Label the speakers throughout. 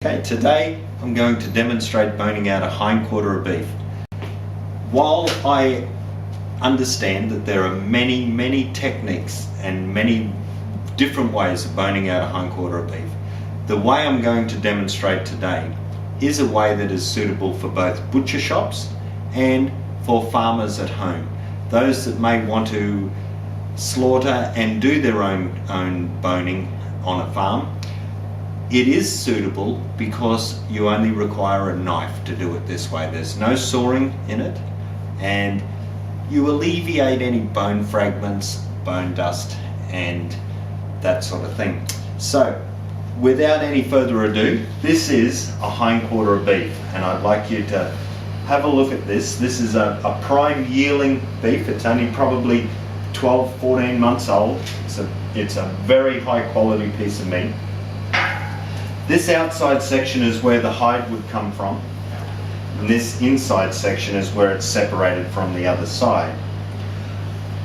Speaker 1: Okay, today I'm going to demonstrate boning out a hindquarter of beef. While I understand that there are many techniques and many different ways of boning out a hindquarter of beef, the way I'm going to demonstrate today is a way that is suitable for both butcher shops and for farmers at home. Those that may want to slaughter and do their own boning on a farm. It is suitable because you only require a knife to do it this way. There's no sawing in it, and you alleviate any bone fragments, bone dust, and that sort of thing. So, without any further ado, this is a hindquarter of beef, and I'd like you to have a look at this. This is a prime yearling beef. It's only probably 12-14 months old. It's a very high quality piece of meat. This outside section is where the hide would come from, and this inside section is where it's separated from the other side.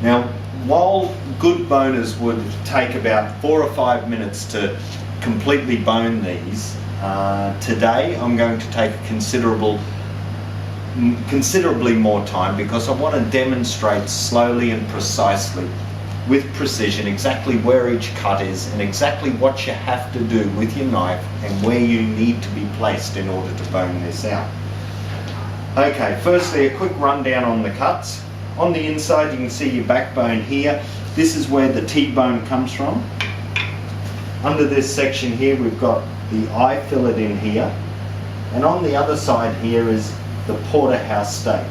Speaker 1: Now, while good boners would take about 4 or 5 minutes to completely bone these, today I'm going to take considerably more time because I want to demonstrate slowly and precisely, with precision, exactly where each cut is and exactly what you have to do with your knife and where you need to be placed in order to bone this out. Okay, firstly a quick rundown on the cuts. On the inside you can see your backbone here. This is where the T-bone comes from. Under this section here we've got the eye fillet in here, and on the other side here is the porterhouse steak.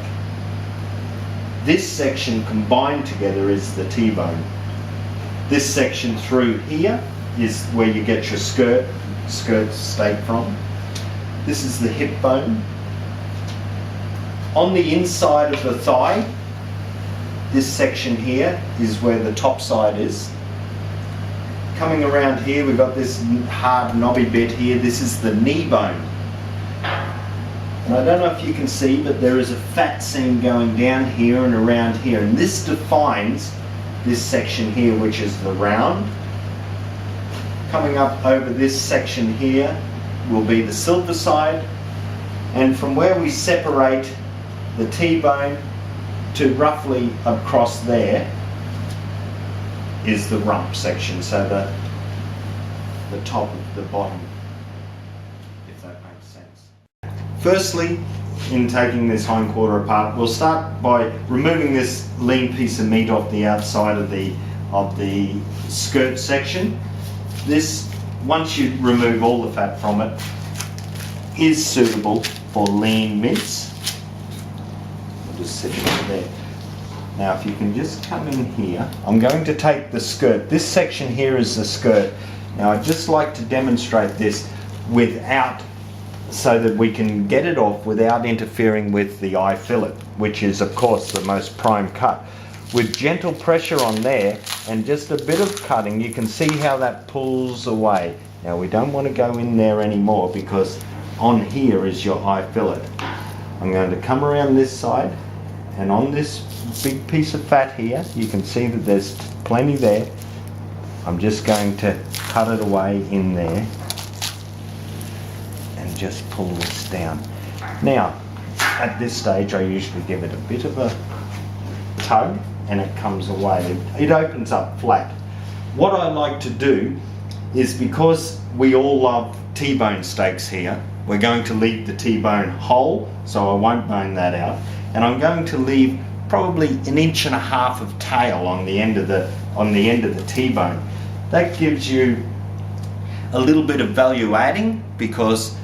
Speaker 1: This section combined together is the T-bone. This section through here is where you get your skirt steak from. This is the hip bone. On the inside of the thigh, this section here is where the top side is. Coming around here, we've got this hard knobby bit here. This is the knee bone. And I don't know if you can see, but there is a fat seam going down here and around here, and this defines this section here, which is the round. Coming up over this section here will be the silver side, and from where we separate the T-bone to roughly across there is the rump section, so the top of the bottom, if that makes sense. Firstly, in taking this hindquarter apart, we'll start by removing this lean piece of meat off the outside of the skirt section. This, once you remove all the fat from it, is suitable for lean mince. I'll just sit it over there. Now if you can just come in here, I'm going to take the skirt. This section here is the skirt. Now I'd just like to demonstrate this so that we can get it off without interfering with the eye fillet, which is of course the most prime cut. With gentle pressure on there and just a bit of cutting, you can see how that pulls away. Now we don't want to go in there anymore because on here is your eye fillet. I'm going to come around this side, and on this big piece of fat here, you can see that there's plenty there. I'm just going to cut it away in there and just pull this down. Now, at this stage I usually give it a bit of a tug and it comes away. It opens up flat. What I like to do is, because we all love T-bone steaks here, we're going to leave the T-bone whole, so I won't bone that out, and I'm going to leave probably 1.5 inches of tail on the end of the T-bone. That gives you a little bit of value adding, because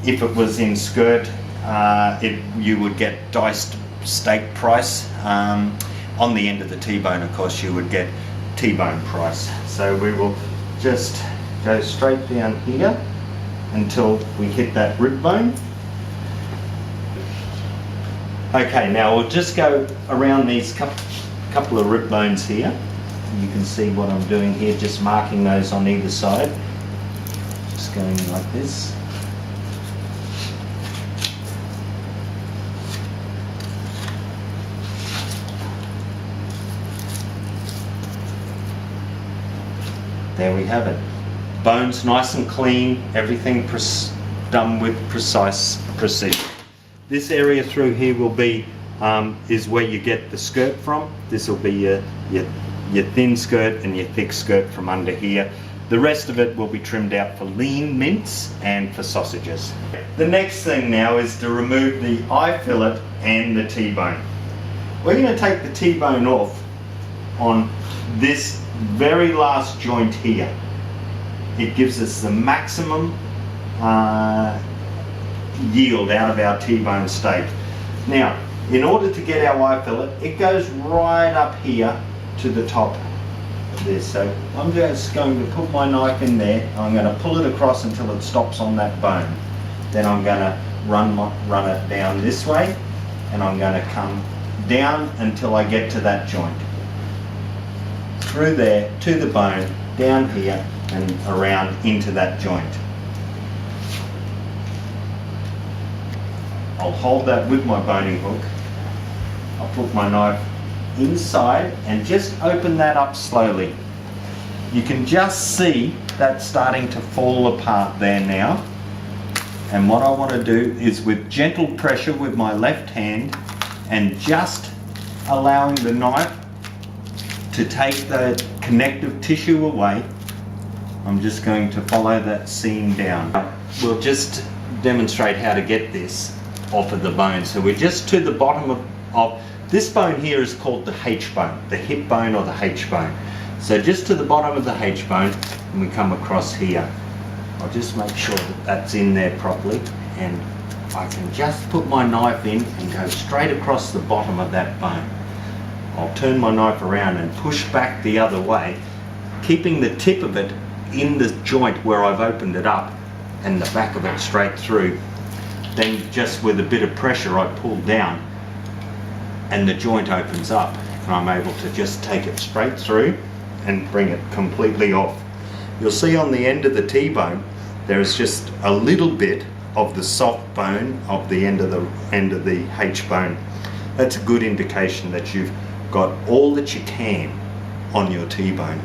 Speaker 1: if it was in skirt, you would get diced steak price. On the end of the T-bone, of course, you would get T-bone price. So we will just go straight down here until we hit that rib bone. Okay, now we'll just go around these couple of rib bones here. You can see what I'm doing here, just marking those on either side. Just going like this. There we have it. Bones nice and clean, everything done with precise precision. This area through here will be is where you get the skirt from. This will be your thin skirt and your thick skirt from under here. The rest of it will be trimmed out for lean mince and for sausages. The next thing now is to remove the eye fillet and the T-bone. We're going to take the T-bone off on this very last joint here. It gives us the maximum yield out of our T-bone steak. Now, in order to get our eye fillet, it goes right up here to the top of this. So I'm just going to put my knife in there. I'm going to pull it across until it stops on that bone. Then I'm going to run it down this way, and I'm going to come down until I get to that joint. Through there, to the bone, down here, and around into that joint. I'll hold that with my boning hook. I'll put my knife inside and just open that up slowly. You can just see that starting to fall apart there now. And what I want to do is, with gentle pressure with my left hand and just allowing the knife to take the connective tissue away, I'm just going to follow that seam down. We'll just demonstrate how to get this off of the bone. So we're just to the bottom of this bone here is called the H bone, the hip bone or the H bone. So just to the bottom of the H bone, and we come across here. I'll just make sure that that's in there properly, and I can just put my knife in and go straight across the bottom of that bone. I'll turn my knife around and push back the other way, keeping the tip of it in the joint where I've opened it up and the back of it straight through. Then just with a bit of pressure I pull down and the joint opens up, and I'm able to just take it straight through and bring it completely off. You'll see on the end of the T-bone there is just a little bit of the soft bone of the end of the H bone. That's a good indication that you've got all that you can on your T-bone.